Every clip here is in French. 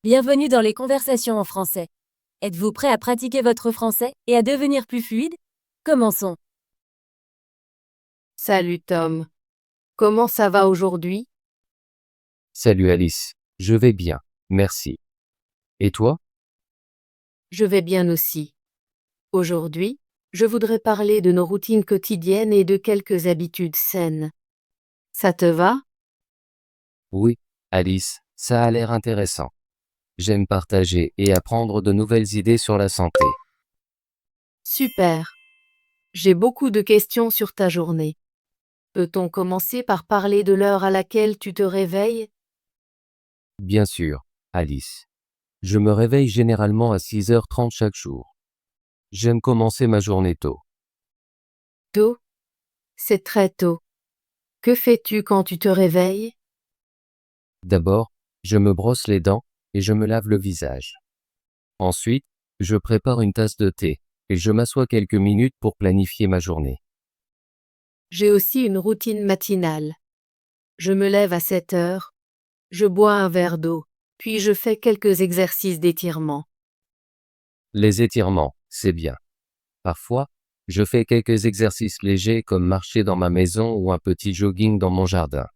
Bienvenue dans les conversations en français. Êtes-vous prêt à pratiquer votre français et à devenir plus fluide? Commençons. Salut Tom. Comment ça va aujourd'hui? Salut Alice, je vais bien, merci. Et toi? Je vais bien aussi. Aujourd'hui, je voudrais parler de nos routines quotidiennes et de quelques habitudes saines. Ça te va? Oui, Alice, ça a l'air intéressant. J'aime partager et apprendre de nouvelles idées sur la santé. Super. J'ai beaucoup de questions sur ta journée. Peut-on commencer par parler de l'heure à laquelle tu te réveilles? Bien sûr, Alice. Je me réveille généralement à 6h30 chaque jour. J'aime commencer ma journée tôt. Tôt? C'est très tôt. Que fais-tu quand tu te réveilles? D'abord, je me brosse les dents et je me lave le visage. Ensuite, je prépare une tasse de thé et je m'assois quelques minutes pour planifier ma journée. J'ai aussi une routine matinale. Je me lève à 7 heures, je bois un verre d'eau, puis je fais quelques exercices d'étirement. Les étirements, c'est bien. Parfois, je fais quelques exercices légers comme marcher dans ma maison ou un petit jogging dans mon jardin.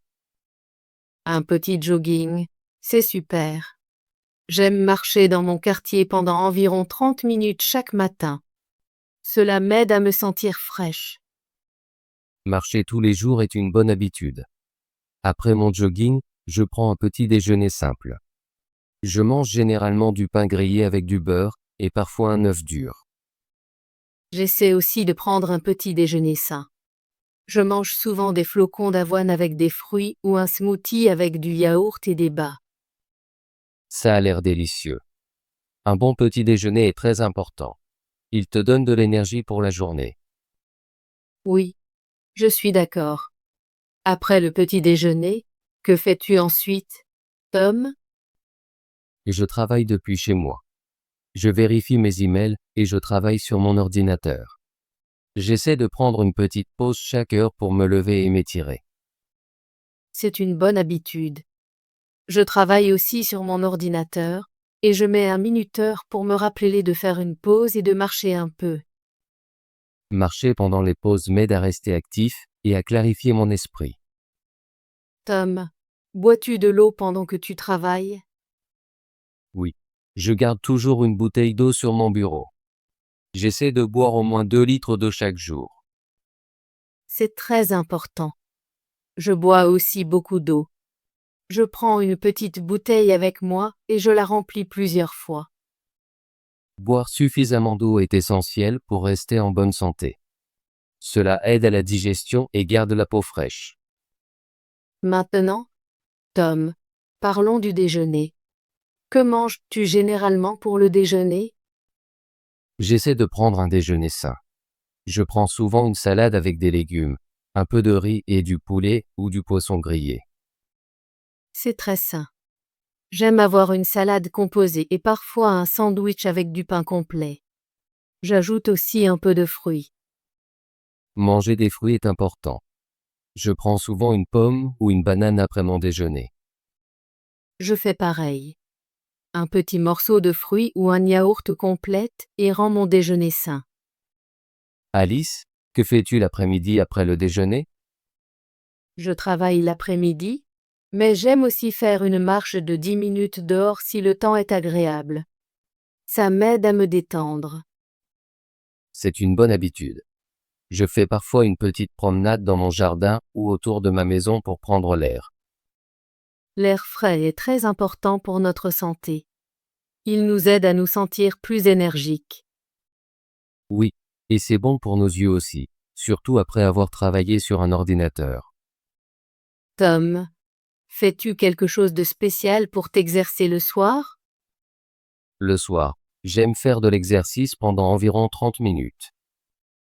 Un petit jogging, c'est super. J'aime marcher dans mon quartier pendant environ 30 minutes chaque matin. Cela m'aide à me sentir fraîche. Marcher tous les jours est une bonne habitude. Après mon jogging, je prends un petit déjeuner simple. Je mange généralement du pain grillé avec du beurre et parfois un œuf dur. J'essaie aussi de prendre un petit déjeuner sain. Je mange souvent des flocons d'avoine avec des fruits ou un smoothie avec du yaourt et des baies. Ça a l'air délicieux. Un bon petit déjeuner est très important. Il te donne de l'énergie pour la journée. Oui, je suis d'accord. Après le petit déjeuner, que fais-tu ensuite, Tom? Je travaille depuis chez moi. Je vérifie mes emails et je travaille sur mon ordinateur. J'essaie de prendre une petite pause chaque heure pour me lever et m'étirer. C'est une bonne habitude. Je travaille aussi sur mon ordinateur, et je mets un minuteur pour me rappeler de faire une pause et de marcher un peu. Marcher pendant les pauses m'aide à rester actif et à clarifier mon esprit. Tom, bois-tu de l'eau pendant que tu travailles? Oui, je garde toujours une bouteille d'eau sur mon bureau. J'essaie de boire au moins 2 litres d'eau chaque jour. C'est très important. Je bois aussi beaucoup d'eau. Je prends une petite bouteille avec moi et je la remplis plusieurs fois. Boire suffisamment d'eau est essentiel pour rester en bonne santé. Cela aide à la digestion et garde la peau fraîche. Maintenant, Tom, parlons du déjeuner. Que manges-tu généralement pour le déjeuner? J'essaie de prendre un déjeuner sain. Je prends souvent une salade avec des légumes, un peu de riz et du poulet ou du poisson grillé. C'est très sain. J'aime avoir une salade composée et parfois un sandwich avec du pain complet. J'ajoute aussi un peu de fruits. Manger des fruits est important. Je prends souvent une pomme ou une banane après mon déjeuner. Je fais pareil. Un petit morceau de fruits ou un yaourt complète et rend mon déjeuner sain. Alice, que fais-tu l'après-midi après le déjeuner? Je travaille l'après-midi, mais j'aime aussi faire une marche de 10 minutes dehors si le temps est agréable. Ça m'aide à me détendre. C'est une bonne habitude. Je fais parfois une petite promenade dans mon jardin ou autour de ma maison pour prendre l'air. L'air frais est très important pour notre santé. Il nous aide à nous sentir plus énergiques. Oui, et c'est bon pour nos yeux aussi, surtout après avoir travaillé sur un ordinateur. Tom, fais-tu quelque chose de spécial pour t'exercer le soir? Le soir, j'aime faire de l'exercice pendant environ 30 minutes.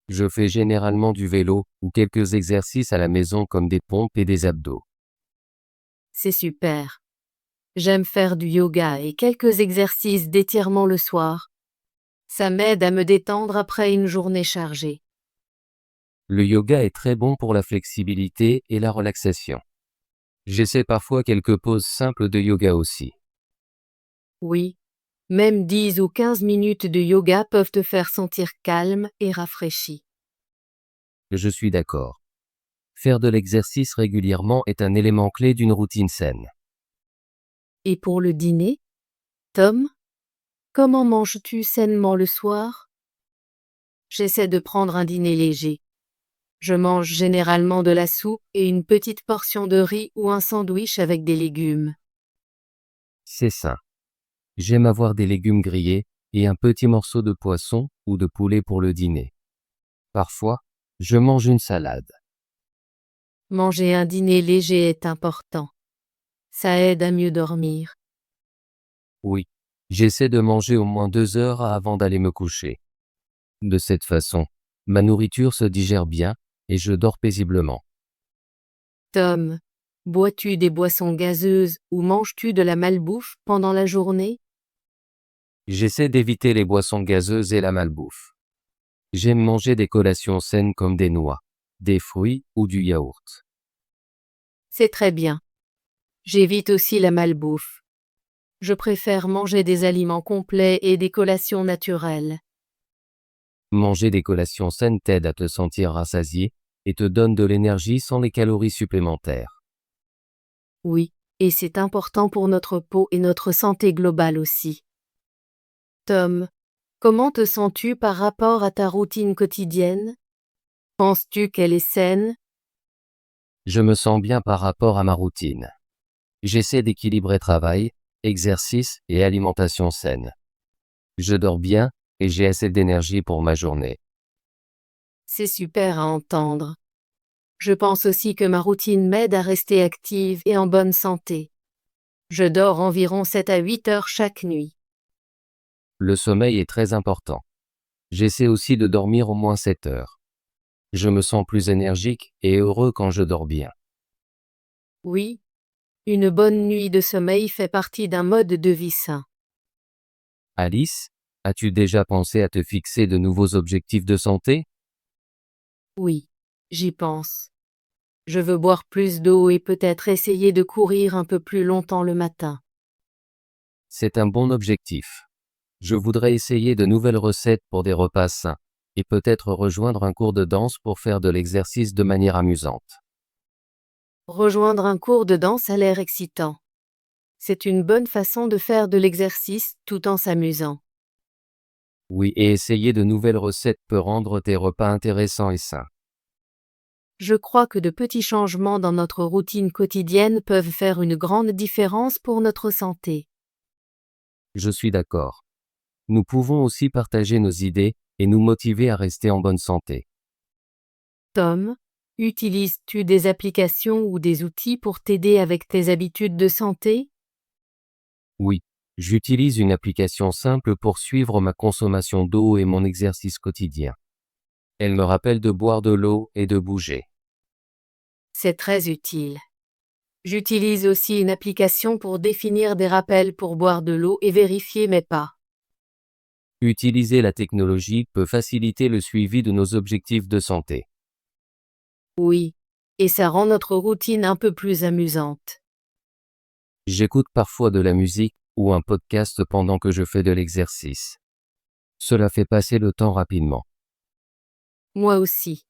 Je fais généralement du vélo ou quelques exercices à la maison comme des pompes et des abdos. C'est super. J'aime faire du yoga et quelques exercices d'étirement le soir. Ça m'aide à me détendre après une journée chargée. Le yoga est très bon pour la flexibilité et la relaxation. J'essaie parfois quelques poses simples de yoga aussi. Oui, même 10 ou 15 minutes de yoga peuvent te faire sentir calme et rafraîchi. Je suis d'accord. Faire de l'exercice régulièrement est un élément clé d'une routine saine. Et pour le dîner, Tom, comment manges-tu sainement le soir? J'essaie de prendre un dîner léger. Je mange généralement de la soupe et une petite portion de riz ou un sandwich avec des légumes. C'est sain. J'aime avoir des légumes grillés et un petit morceau de poisson ou de poulet pour le dîner. Parfois, je mange une salade. Manger un dîner léger est important. Ça aide à mieux dormir. Oui, j'essaie de manger au moins 2 heures avant d'aller me coucher. De cette façon, ma nourriture se digère bien et je dors paisiblement. Tom, bois-tu des boissons gazeuses ou manges-tu de la malbouffe pendant la journée? J'essaie d'éviter les boissons gazeuses et la malbouffe. J'aime manger des collations saines comme des noix, des fruits ou du yaourt. C'est très bien. J'évite aussi la malbouffe. Je préfère manger des aliments complets et des collations naturelles. Manger des collations saines t'aide à te sentir rassasié et te donne de l'énergie sans les calories supplémentaires. Oui, et c'est important pour notre peau et notre santé globale aussi. Tom, comment te sens-tu par rapport à ta routine quotidienne? Penses-tu qu'elle est saine? Je me sens bien par rapport à ma routine. J'essaie d'équilibrer travail, exercice et alimentation saine. Je dors bien et j'ai assez d'énergie pour ma journée. C'est super à entendre. Je pense aussi que ma routine m'aide à rester active et en bonne santé. Je dors environ 7 à 8 heures chaque nuit. Le sommeil est très important. J'essaie aussi de dormir au moins 7 heures. Je me sens plus énergique et heureux quand je dors bien. Oui, une bonne nuit de sommeil fait partie d'un mode de vie sain. Alice, as-tu déjà pensé à te fixer de nouveaux objectifs de santé? Oui, j'y pense. Je veux boire plus d'eau et peut-être essayer de courir un peu plus longtemps le matin. C'est un bon objectif. Je voudrais essayer de nouvelles recettes pour des repas sains et peut-être rejoindre un cours de danse pour faire de l'exercice de manière amusante. Rejoindre un cours de danse a l'air excitant. C'est une bonne façon de faire de l'exercice tout en s'amusant. Oui, et essayer de nouvelles recettes peut rendre tes repas intéressants et sains. Je crois que de petits changements dans notre routine quotidienne peuvent faire une grande différence pour notre santé. Je suis d'accord. Nous pouvons aussi partager nos idées et nous motiver à rester en bonne santé. Tom, utilises-tu des applications ou des outils pour t'aider avec tes habitudes de santé? Oui, j'utilise une application simple pour suivre ma consommation d'eau et mon exercice quotidien. Elle me rappelle de boire de l'eau et de bouger. C'est très utile. J'utilise aussi une application pour définir des rappels pour boire de l'eau et vérifier mes pas. Utiliser la technologie peut faciliter le suivi de nos objectifs de santé. Oui, et ça rend notre routine un peu plus amusante. J'écoute parfois de la musique ou un podcast pendant que je fais de l'exercice. Cela fait passer le temps rapidement. Moi aussi.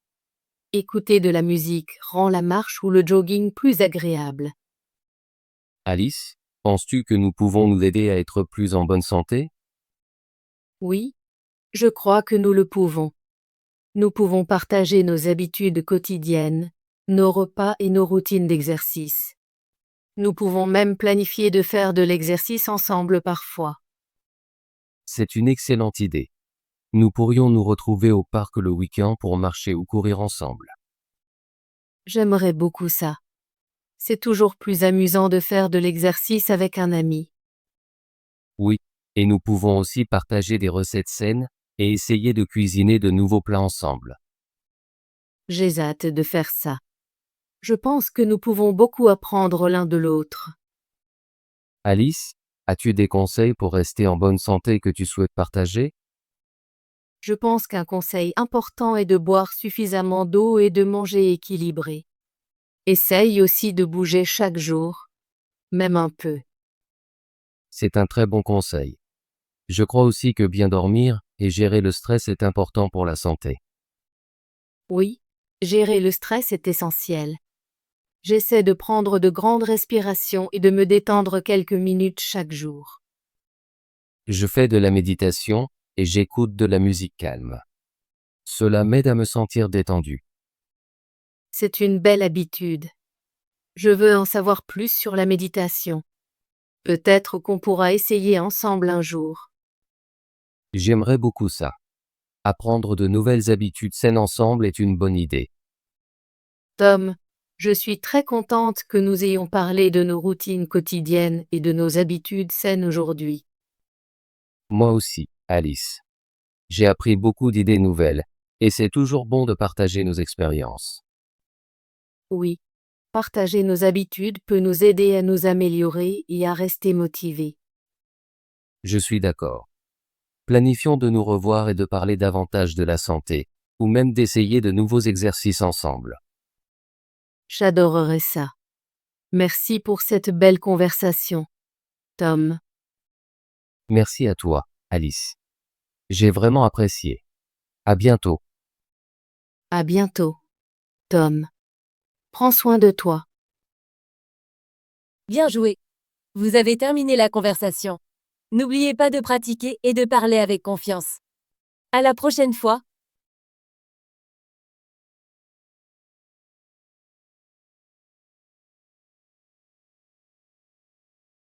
Écouter de la musique rend la marche ou le jogging plus agréable. Alice, penses-tu que nous pouvons nous aider à être plus en bonne santé? Oui, je crois que nous le pouvons. Nous pouvons partager nos habitudes quotidiennes, nos repas et nos routines d'exercice. Nous pouvons même planifier de faire de l'exercice ensemble parfois. C'est une excellente idée. Nous pourrions nous retrouver au parc le week-end pour marcher ou courir ensemble. J'aimerais beaucoup ça. C'est toujours plus amusant de faire de l'exercice avec un ami. Oui, et nous pouvons aussi partager des recettes saines et essayer de cuisiner de nouveaux plats ensemble. J'ai hâte de faire ça. Je pense que nous pouvons beaucoup apprendre l'un de l'autre. Alice, as-tu des conseils pour rester en bonne santé que tu souhaites partager? Je pense qu'un conseil important est de boire suffisamment d'eau et de manger équilibré. Essaye aussi de bouger chaque jour, même un peu. C'est un très bon conseil. Je crois aussi que bien dormir et gérer le stress est important pour la santé. Oui, gérer le stress est essentiel. J'essaie de prendre de grandes respirations et de me détendre quelques minutes chaque jour. Je fais de la méditation et j'écoute de la musique calme. Cela m'aide à me sentir détendu. C'est une belle habitude. Je veux en savoir plus sur la méditation. Peut-être qu'on pourra essayer ensemble un jour. J'aimerais beaucoup ça. Apprendre de nouvelles habitudes saines ensemble est une bonne idée. Tom, je suis très contente que nous ayons parlé de nos routines quotidiennes et de nos habitudes saines aujourd'hui. Moi aussi, Alice. J'ai appris beaucoup d'idées nouvelles, et c'est toujours bon de partager nos expériences. Oui, partager nos habitudes peut nous aider à nous améliorer et à rester motivés. Je suis d'accord. Planifions de nous revoir et de parler davantage de la santé, ou même d'essayer de nouveaux exercices ensemble. J'adorerais ça. Merci pour cette belle conversation, Tom. Merci à toi, Alice. J'ai vraiment apprécié. À bientôt. À bientôt, Tom. Prends soin de toi. Bien joué. Vous avez terminé la conversation. N'oubliez pas de pratiquer et de parler avec confiance. À la prochaine fois.